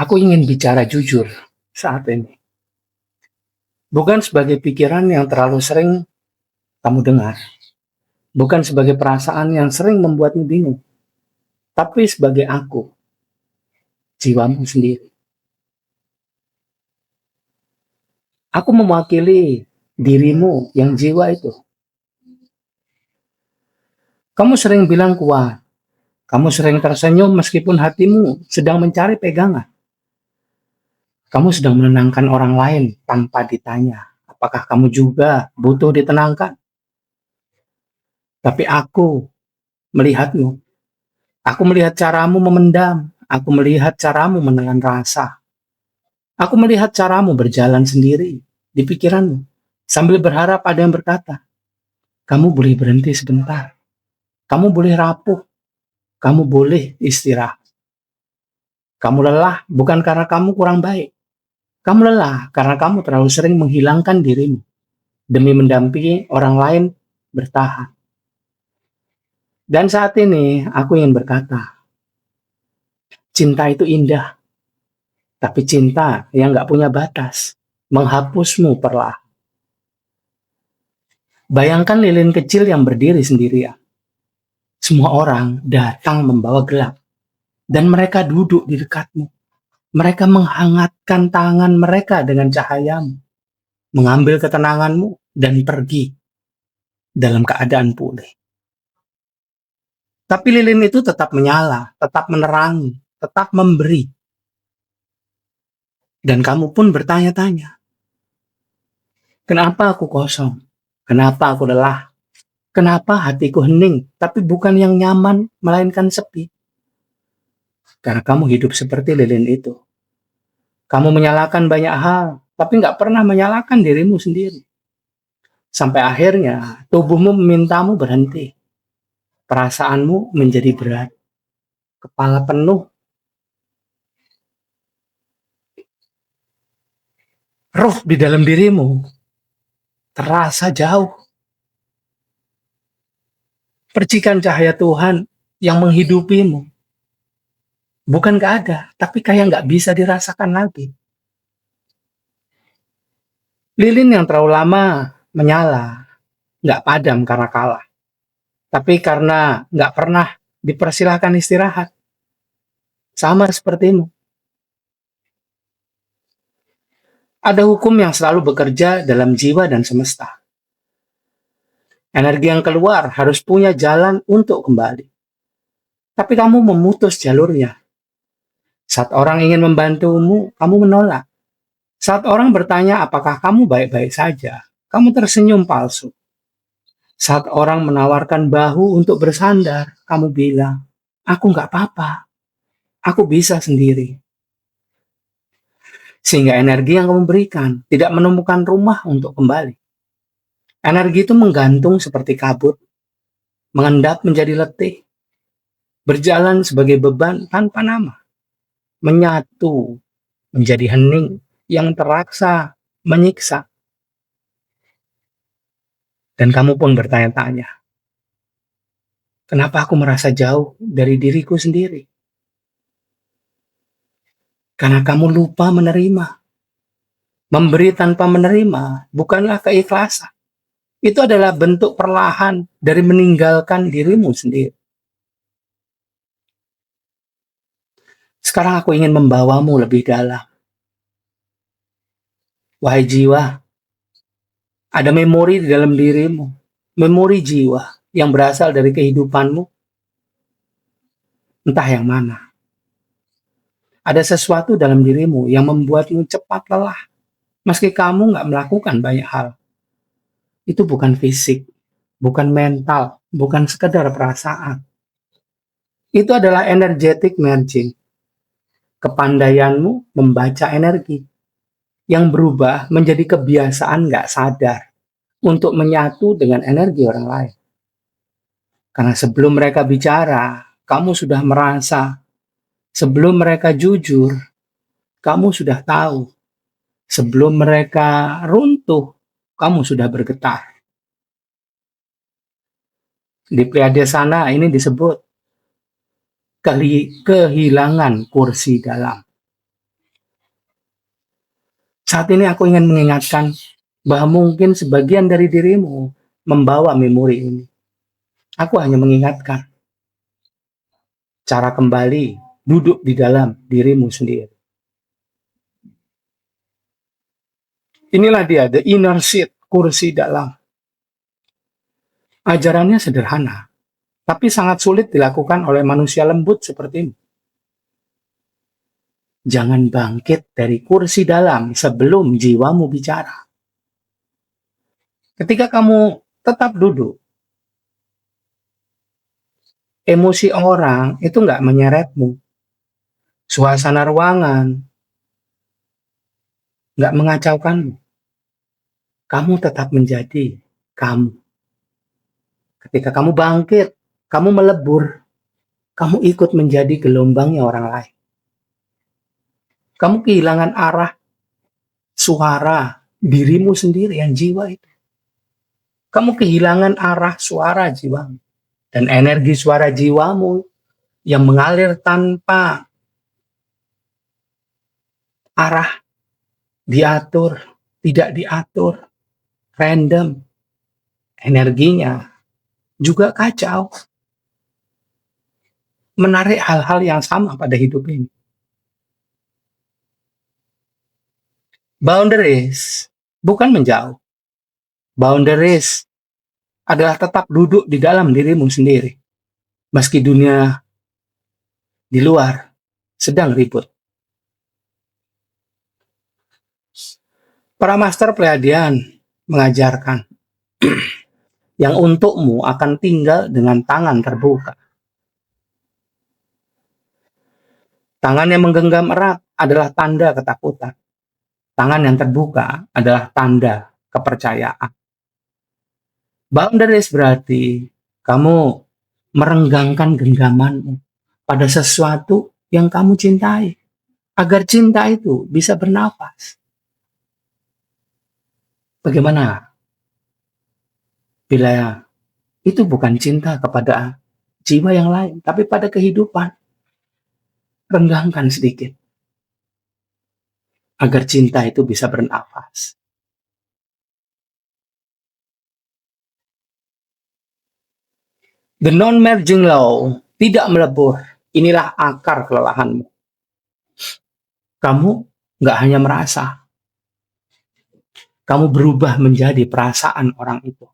Aku ingin bicara jujur saat ini. Bukan sebagai pikiran yang terlalu sering kamu dengar. Bukan sebagai perasaan yang sering membuatmu bingung. Tapi sebagai aku, jiwamu sendiri. Aku mewakili dirimu yang jiwa itu. Kamu sering bilang kuat. Kamu sering tersenyum meskipun hatimu sedang mencari pegangan. Kamu sedang menenangkan orang lain tanpa ditanya. Apakah kamu juga butuh ditenangkan? Tapi aku melihatmu. Aku melihat caramu memendam. Aku melihat caramu menelan rasa. Aku melihat caramu berjalan sendiri di pikiranmu. Sambil berharap ada yang berkata, kamu boleh berhenti sebentar. Kamu boleh rapuh. Kamu boleh istirahat. Kamu lelah bukan karena kamu kurang baik. Kamu lelah karena kamu terlalu sering menghilangkan dirimu demi mendampingi orang lain bertahan. Dan saat ini aku ingin berkata, cinta itu indah, tapi cinta yang gak punya batas, menghapusmu perlahan. Bayangkan lilin kecil yang berdiri sendirian. Semua orang datang membawa gelap, dan mereka duduk di dekatmu. Mereka menghangatkan tangan mereka dengan cahayamu, mengambil ketenanganmu, dan pergi dalam keadaan pulih. Tapi lilin itu tetap menyala, tetap menerangi, tetap memberi. Dan kamu pun bertanya-tanya, kenapa aku kosong? Kenapa aku lelah? Kenapa hatiku hening, tapi bukan yang nyaman, melainkan sepi? Karena kamu hidup seperti lilin itu. Kamu menyalahkan banyak hal, tapi nggak pernah menyalahkan dirimu sendiri. Sampai akhirnya, tubuhmu memintamu berhenti. Perasaanmu menjadi berat. Kepala penuh. Ruh di dalam dirimu terasa jauh. Percikan cahaya Tuhan yang menghidupimu bukan gak ada, tapi kayak gak bisa dirasakan lagi. Lilin yang terlalu lama menyala, gak padam karena kalah, tapi karena gak pernah dipersilahkan istirahat. Sama sepertimu. Ada hukum yang selalu bekerja dalam jiwa dan semesta. Energi yang keluar harus punya jalan untuk kembali. Tapi kamu memutus jalurnya. Saat orang ingin membantumu, kamu menolak. Saat orang bertanya apakah kamu baik-baik saja, kamu tersenyum palsu. Saat orang menawarkan bahu untuk bersandar, kamu bilang, aku nggak apa-apa, aku bisa sendiri. Sehingga energi yang kamu berikan tidak menemukan rumah untuk kembali. Energi itu menggantung seperti kabut, mengendap menjadi letih, berjalan sebagai beban tanpa nama, menyatu menjadi hening yang terasa menyiksa. Dan kamu pun bertanya-tanya, kenapa aku merasa jauh dari diriku sendiri? Karena kamu lupa menerima. Memberi tanpa menerima bukanlah keikhlasan. Itu adalah bentuk perlahan dari meninggalkan dirimu sendiri. Sekarang aku ingin membawamu lebih dalam. Wahai jiwa, ada memori di dalam dirimu. Memori jiwa yang berasal dari kehidupanmu. Entah yang mana. Ada sesuatu dalam dirimu yang membuatmu cepat lelah. Meski kamu nggak melakukan banyak hal. Itu bukan fisik, bukan mental, bukan sekedar perasaan. Itu adalah energetic merging. Kepandaianmu membaca energi yang berubah menjadi kebiasaan nggak sadar untuk menyatu dengan energi orang lain. Karena sebelum mereka bicara, kamu sudah merasa. Sebelum mereka jujur, kamu sudah tahu. Sebelum mereka runtuh, kamu sudah bergetar. Di Pleiades sana ini disebut kehilangan kursi dalam. Saat ini aku ingin mengingatkan bahwa mungkin sebagian dari dirimu membawa memori ini. Aku hanya mengingatkan cara kembali duduk di dalam dirimu sendiri. Inilah dia, the inner seat, kursi dalam. Ajarannya sederhana, tapi sangat sulit dilakukan oleh manusia lembut sepertimu. Jangan bangkit dari kursi dalam sebelum jiwamu bicara. Ketika kamu tetap duduk, emosi orang itu nggak menyeretmu. Suasana ruangan nggak mengacaukanmu. Kamu tetap menjadi kamu. Ketika kamu bangkit, kamu melebur, kamu ikut menjadi gelombangnya orang lain. Kamu kehilangan arah suara dirimu sendiri yang jiwa itu. Kamu kehilangan arah suara jiwamu. Dan energi suara jiwamu yang mengalir tanpa arah, diatur, tidak diatur, random, energinya juga kacau. Menarik hal-hal yang sama pada hidup ini. Boundaries bukan menjauh. Boundaries adalah tetap duduk di dalam dirimu sendiri. Meski dunia di luar sedang ribut. Para master Pleiadian mengajarkan yang untukmu akan tinggal dengan tangan terbuka. Tangan yang menggenggam erat adalah tanda ketakutan. Tangan yang terbuka adalah tanda kepercayaan. Boundaries berarti kamu merenggangkan genggamanmu pada sesuatu yang kamu cintai, agar cinta itu bisa bernafas. Bagaimana bila itu bukan cinta kepada jiwa yang lain, tapi pada kehidupan? Renggangkan sedikit, agar cinta itu bisa bernafas. The non-merging law, tidak melebur. Inilah akar kelelahanmu. Kamu nggak hanya merasa, kamu berubah menjadi perasaan orang itu.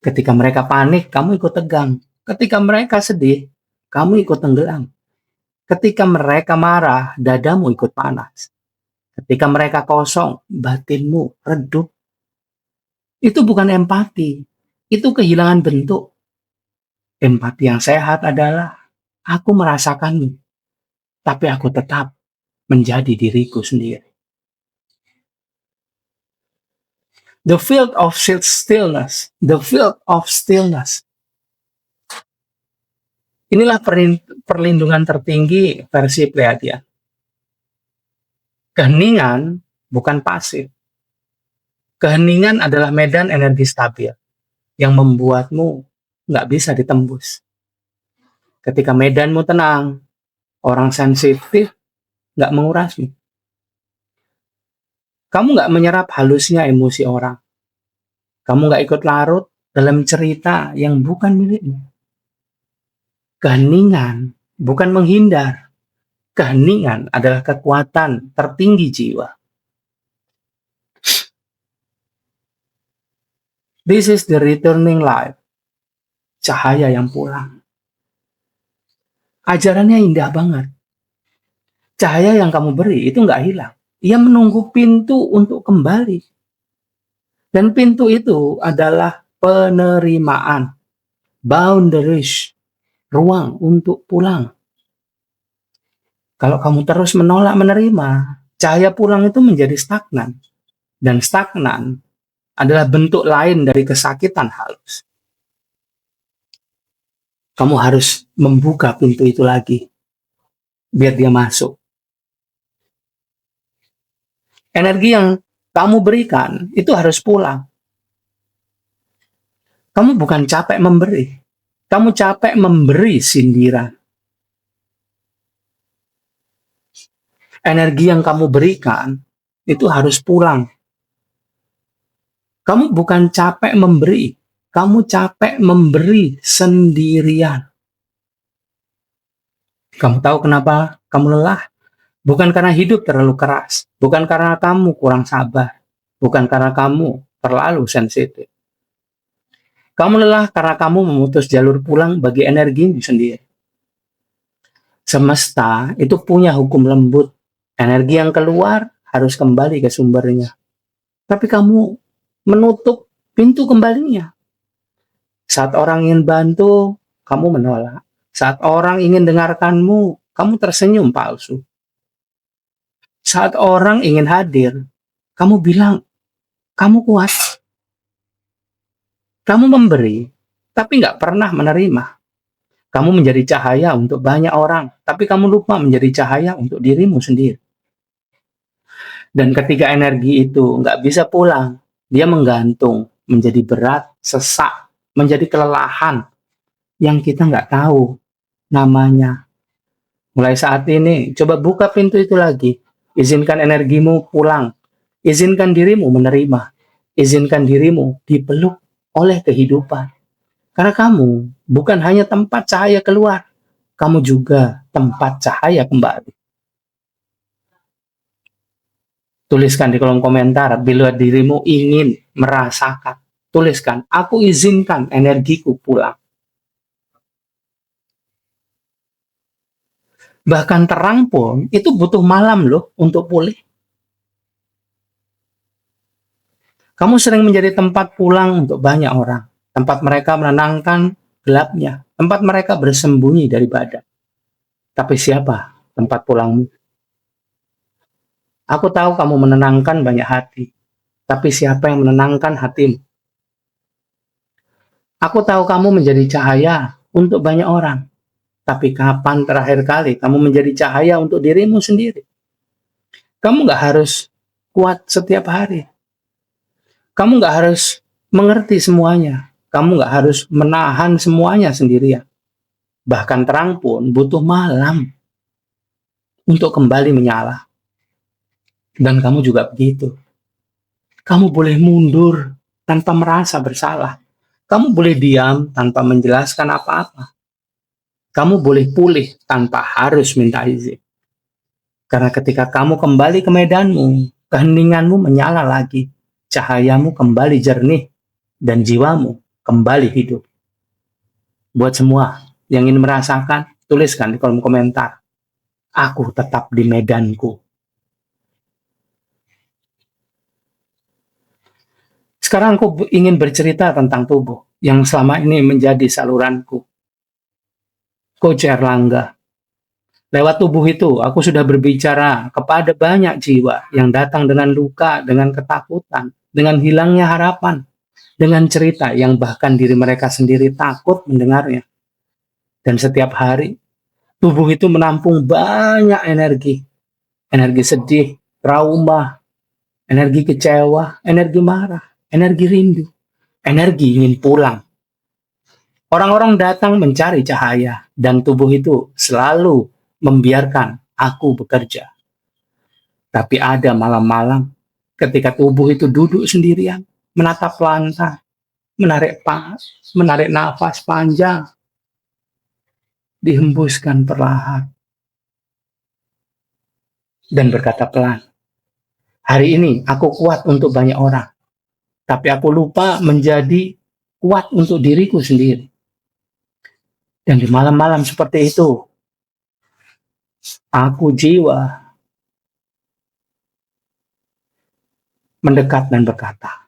Ketika mereka panik, kamu ikut tegang. Ketika mereka sedih, kamu ikut tenggelam. Ketika mereka marah, dadamu ikut panas. Ketika mereka kosong, batinmu redup. Itu bukan empati, itu kehilangan bentuk. Empati yang sehat adalah aku merasakanmu, tapi aku tetap menjadi diriku sendiri. The field of stillness, the field of stillness. Inilah perlindungan tertinggi versi Pleiadian. Keheningan bukan pasif. Keheningan adalah medan energi stabil yang membuatmu nggak bisa ditembus. Ketika medanmu tenang, orang sensitif nggak mengurasmu. Kamu nggak menyerap halusnya emosi orang. Kamu nggak ikut larut dalam cerita yang bukan milikmu. Keheningan bukan menghindar. Keheningan adalah kekuatan tertinggi jiwa. This is the returning light. Cahaya yang pulang. Ajarannya indah banget. Cahaya yang kamu beri itu nggak hilang. Ia menunggu pintu untuk kembali. Dan pintu itu adalah penerimaan. Boundaries. Ruang untuk pulang. Kalau kamu terus menolak menerima, cahaya pulang itu menjadi stagnan. Dan stagnan adalah bentuk lain dari kesakitan halus. Kamu harus membuka pintu itu lagi, biar dia masuk. Energi yang kamu berikan itu harus pulang. Kamu bukan capek memberi, kamu capek memberi sindiran. Energi yang kamu berikan itu harus pulang. Kamu bukan capek memberi, kamu capek memberi sendirian. Kamu tahu kenapa kamu lelah? Bukan karena hidup terlalu keras, bukan karena kamu kurang sabar, bukan karena kamu terlalu sensitif. Kamu lelah karena kamu memutus jalur pulang bagi energimu sendiri. Semesta itu punya hukum lembut. Energi yang keluar harus kembali ke sumbernya. Tapi kamu menutup pintu kembalinya. Saat orang ingin bantu, kamu menolak. Saat orang ingin dengarkanmu, kamu tersenyum palsu. Saat orang ingin hadir, kamu bilang, kamu kuat. Kamu memberi, tapi nggak pernah menerima. Kamu menjadi cahaya untuk banyak orang, tapi kamu lupa menjadi cahaya untuk dirimu sendiri. Dan ketika energi itu nggak bisa pulang, dia menggantung, menjadi berat, sesak, menjadi kelelahan yang kita nggak tahu namanya. Mulai saat ini, coba buka pintu itu lagi. Izinkan energimu pulang. Izinkan dirimu menerima. Izinkan dirimu dipeluk oleh kehidupan. Karena kamu bukan hanya tempat cahaya keluar, kamu juga tempat cahaya kembali. Tuliskan di kolom komentar bila dirimu ingin merasakan. Tuliskan, aku izinkan energiku pulang. Bahkan terang pun itu butuh malam loh untuk pulih. Kamu sering menjadi tempat pulang untuk banyak orang. Tempat mereka menenangkan gelapnya. Tempat mereka bersembunyi dari badan. Tapi siapa tempat pulangmu? Aku tahu kamu menenangkan banyak hati. Tapi siapa yang menenangkan hatimu? Aku tahu kamu menjadi cahaya untuk banyak orang. Tapi kapan terakhir kali kamu menjadi cahaya untuk dirimu sendiri? Kamu nggak harus kuat setiap hari. Kamu nggak harus mengerti semuanya. Kamu nggak harus menahan semuanya sendirian. Bahkan terang pun butuh malam untuk kembali menyala. Dan kamu juga begitu. Kamu boleh mundur tanpa merasa bersalah. Kamu boleh diam tanpa menjelaskan apa-apa. Kamu boleh pulih tanpa harus minta izin. Karena ketika kamu kembali ke medanmu, keheninganmu menyala lagi. Cahayamu kembali jernih dan jiwamu kembali hidup. Buat semua yang ingin merasakan, tuliskan di kolom komentar. Aku tetap di medanku. Sekarang aku ingin bercerita tentang tubuh yang selama ini menjadi saluranku. Coach Erlangga. Lewat tubuh itu, aku sudah berbicara kepada banyak jiwa yang datang dengan luka, dengan ketakutan, dengan hilangnya harapan, dengan cerita yang bahkan diri mereka sendiri takut mendengarnya. Dan setiap hari, tubuh itu menampung banyak energi. Energi sedih, trauma, energi kecewa, energi marah, energi rindu, energi ingin pulang. Orang-orang datang mencari cahaya, dan tubuh itu selalu membiarkan aku bekerja. Tapi ada malam-malam ketika tubuh itu duduk sendirian, menatap lantai, menarik nafas panjang, dihembuskan perlahan, dan berkata pelan, hari ini aku kuat untuk banyak orang, tapi aku lupa menjadi kuat untuk diriku sendiri. Dan di malam-malam seperti itu, aku jiwa mendekat dan berkata,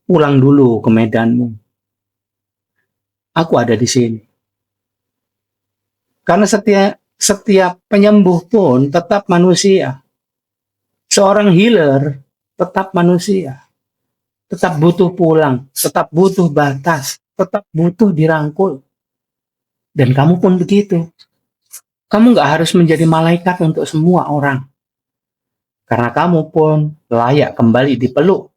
pulang dulu ke medanmu. Aku ada di sini. Karena setiap penyembuh pun tetap manusia. Seorang healer tetap manusia. Tetap butuh pulang, tetap butuh batas, tetap butuh dirangkul. Dan kamu pun begitu. Kamu nggak harus menjadi malaikat untuk semua orang. Karena kamu pun layak kembali dipeluk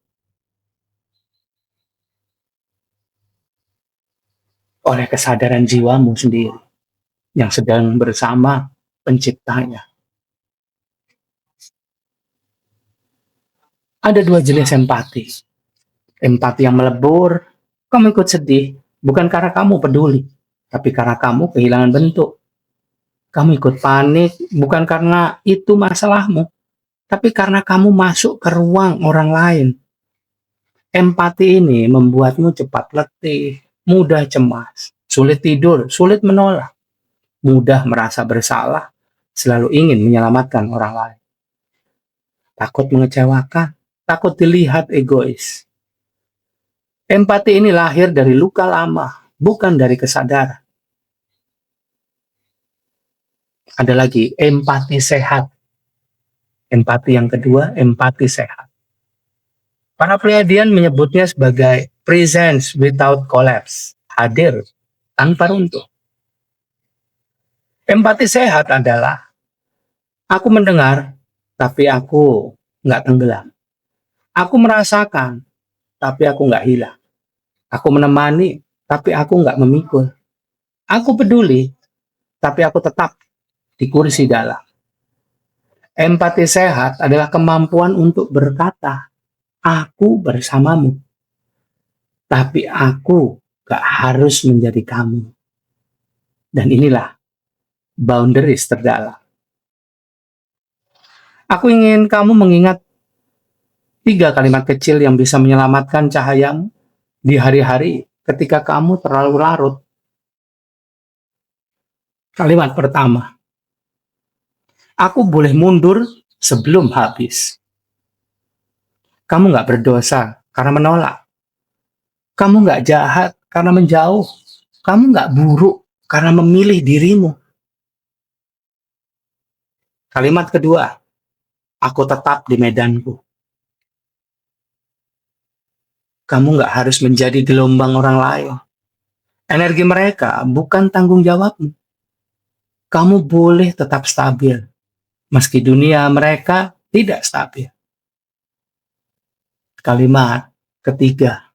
oleh kesadaran jiwamu sendiri yang sedang bersama penciptanya. Ada dua jenis empati. Empati yang melebur, kamu ikut sedih, bukan karena kamu peduli, tapi karena kamu kehilangan bentuk. Kamu ikut panik, bukan karena itu masalahmu, tapi karena kamu masuk ke ruang orang lain. Empati ini membuatmu cepat letih, mudah cemas, sulit tidur, sulit menolak, mudah merasa bersalah, selalu ingin menyelamatkan orang lain. Takut mengecewakan, takut dilihat egois. Empati ini lahir dari luka lama, bukan dari kesadaran. Ada lagi, empati sehat. Empati yang kedua, empati sehat. Para Pleiadian menyebutnya sebagai presence without collapse, hadir tanpa runtuh. Empati sehat adalah aku mendengar, tapi aku nggak tenggelam. Aku merasakan, tapi aku nggak hilang. Aku menemani, tapi aku nggak memikul. Aku peduli, tapi aku tetap di kursi dalam. Empati sehat adalah kemampuan untuk berkata, aku bersamamu, tapi aku gak harus menjadi kamu. Dan inilah boundaries terdalam. Aku ingin kamu mengingat 3 kalimat kecil yang bisa menyelamatkan cahayamu di hari-hari ketika kamu terlalu larut. Kalimat pertama, aku boleh mundur sebelum habis. Kamu gak berdosa karena menolak. Kamu gak jahat karena menjauh. Kamu gak buruk karena memilih dirimu. Kalimat kedua, aku tetap di medanku. Kamu gak harus menjadi gelombang orang lain. Energi mereka bukan tanggung jawabmu. Kamu boleh tetap stabil, meski dunia mereka tidak stabil. Kalimat ketiga,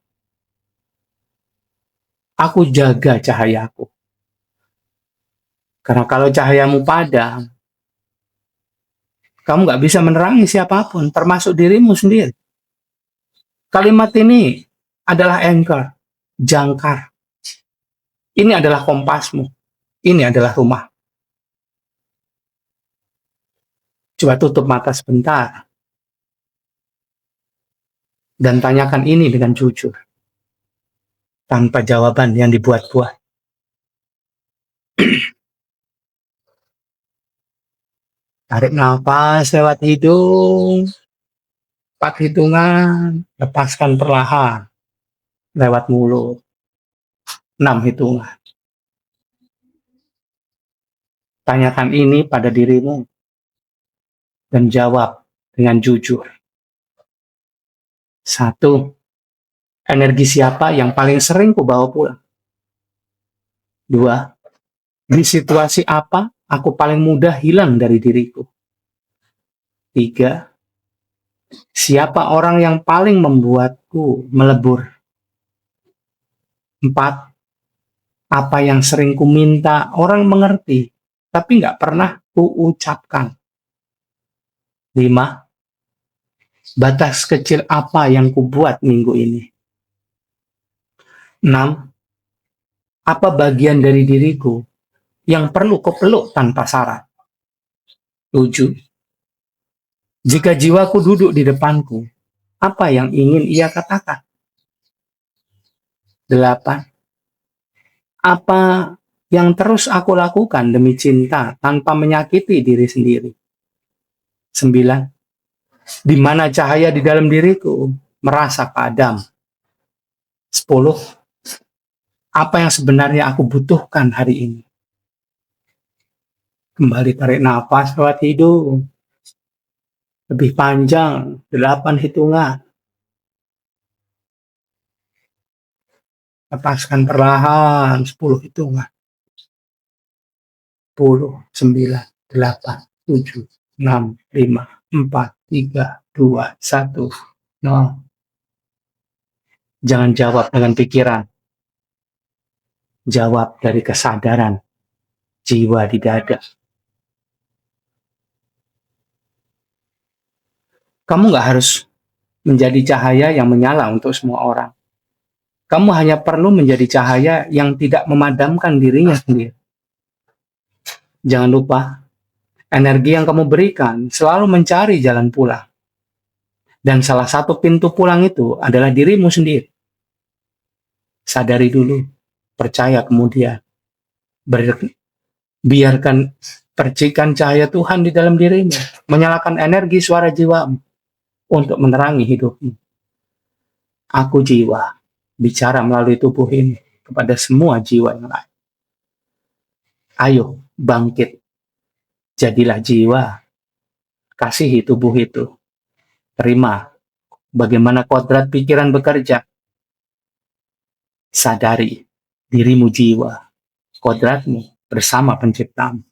aku jaga cahayaku. Karena kalau cahayamu padam, kamu gak bisa menerangi siapapun, termasuk dirimu sendiri. Kalimat ini adalah anchor, jangkar. Ini adalah kompasmu. Ini adalah rumah. Coba tutup mata sebentar. Dan tanyakan ini dengan jujur. Tanpa jawaban yang dibuat-buat. Tarik nafas lewat hidung. 4 hitungan. Lepaskan perlahan. Lewat mulut. 6 hitungan. Tanyakan ini pada dirimu. Dan jawab dengan jujur. 1. Energi siapa yang paling sering kubawa pulang? 2. Di situasi apa aku paling mudah hilang dari diriku? 3. Siapa orang yang paling membuatku melebur? 4. Apa yang sering ku minta orang mengerti, tapi nggak pernah ku ucapkan? 5. Batas kecil apa yang ku buat minggu ini? 6. Apa bagian dari diriku yang perlu ku peluk tanpa syarat? 7. Jika jiwaku duduk di depanku, apa yang ingin ia katakan? 8. Apa yang terus aku lakukan demi cinta tanpa menyakiti diri sendiri? 9. Di mana cahaya di dalam diriku merasa padam? 10. Apa yang sebenarnya aku butuhkan hari ini? Kembali tarik nafas lewat hidung. Lebih panjang, 8 hitungan. Lepaskan perlahan, 10 hitungan. 10, 9, 8, 7, 6, 5, 4, 3, 2, 1, 0. Jangan jawab dengan pikiran. Jawab dari kesadaran jiwa di dada. Kamu nggak harus menjadi cahaya yang menyala untuk semua orang. Kamu hanya perlu menjadi cahaya yang tidak memadamkan dirinya sendiri. Jangan lupa, energi yang kamu berikan selalu mencari jalan pulang. Dan salah satu pintu pulang itu adalah dirimu sendiri. Sadari dulu, percaya kemudian. Biarkan percikan cahaya Tuhan di dalam dirimu, menyalakan energi suara jiwamu untuk menerangi hidupmu. Aku jiwa, bicara melalui tubuh ini kepada semua jiwa yang lain. Ayo, bangkit. Jadilah jiwa. Kasihi tubuh itu. Terima bagaimana kodrat pikiran bekerja. Sadari dirimu jiwa, kodratmu bersama penciptamu.